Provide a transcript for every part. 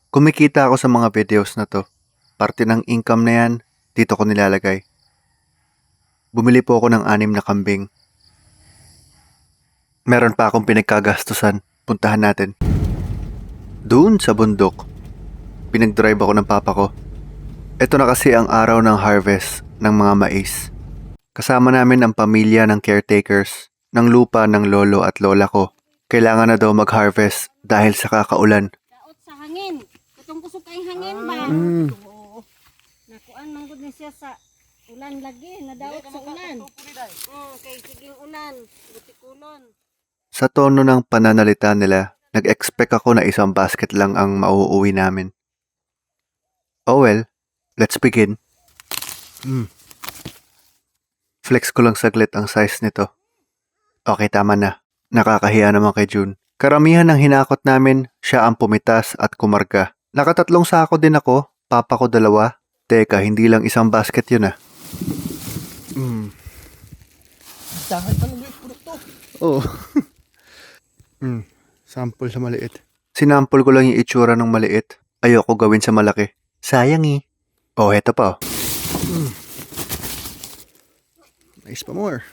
Kumikita ako sa mga videos na to. Parte ng income na yan, dito ko nilalagay. Bumili po ako ng 6 na kambing. Meron pa akong pinagkagastusan. Puntahan natin. Doon sa bundok, pinag-drive ako ng papa ko. Ito na kasi ang araw ng harvest ng mga mais. Kasama namin ang pamilya ng caretakers ng lupa ng lolo at lola ko. Kailangan na daw mag-harvest dahil sa kakaulan. Daot sa hangin. Katong kusog kay hangin ba? Oo. Nakuan manggod ni siya sa ulan lagi, nadaot sa ulan. Kay siging ulan, butikunon. Sa tono ng pananalita nila, nag-expect ako na isang basket lang ang mauuwi namin. Oh well, let's begin. Flex ko lang saglit ang size nito. Okay, tama na. Nakakahiya naman kay June. Karamihan ng hinakot namin, siya ang pumitas at kumarga. Nakatatlong sako din ako, papa ko 2. Teka, hindi lang isang basket yun ah. Dahan pa ng produkto. Oo. Sample sa maliit. Sinample ko lang yung itsura ng maliit. Ayoko gawin sa malaki. Sayang eh. Oh, heto pa oh. Nice pa more.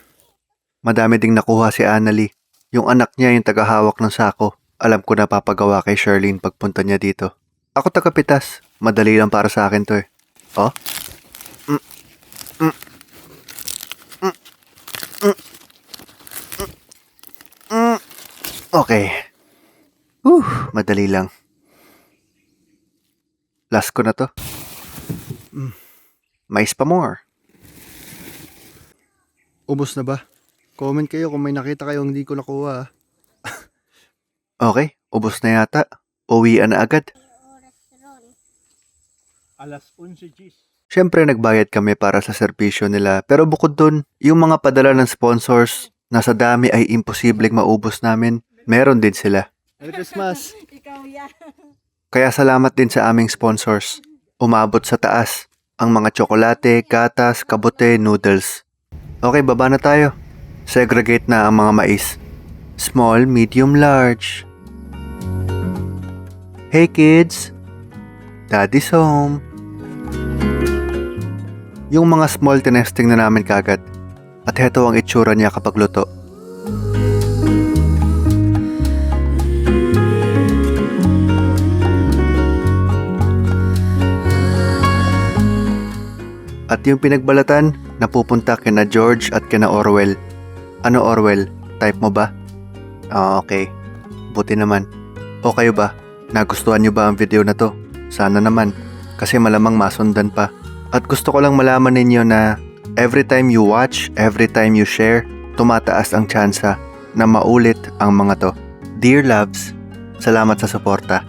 Madami ding nakuha si Annalie. Yung anak niya yung tagahawak ng sako. Alam ko na papagawa kay Charlene pagpunta niya dito. Ako tagapitas. Madali lang para sa akin to eh. Oh? Okay. Madali lang. Last ko na to. Mais pa more. Ubus na ba? Comment kayo kung may nakita kayong hindi ko nakuha. Okay, ubos na yata. Uwian na agad. Alas 11 G's. Siyempre nagbayad kami para sa serbisyo nila. Pero bukod dun, yung mga padala ng sponsors na sa dami ay imposibleng maubos namin, meron din sila. Merry Christmas! Ikaw yan. Kaya salamat din sa aming sponsors. Umabot sa taas ang mga tsokolate, gatas, kabote, noodles. Okay, baba na tayo. Segregate na ang mga mais. Small, medium, large. Hey kids! Daddy's home. Yung mga small tinesting na namin kagad. At heto ang itsura niya kapag luto. At yung pinagbalatan, napupunta kina George at kina Orwell. Ano Orwell? Type mo ba? Okay. Buti naman. O kayo ba? Nagustuhan nyo ba ang video na to? Sana naman. Kasi malamang masundan pa. At gusto ko lang malaman ninyo na every time you watch, every time you share, tumataas ang tsansa na maulit ang mga to. Dear loves, salamat sa suporta.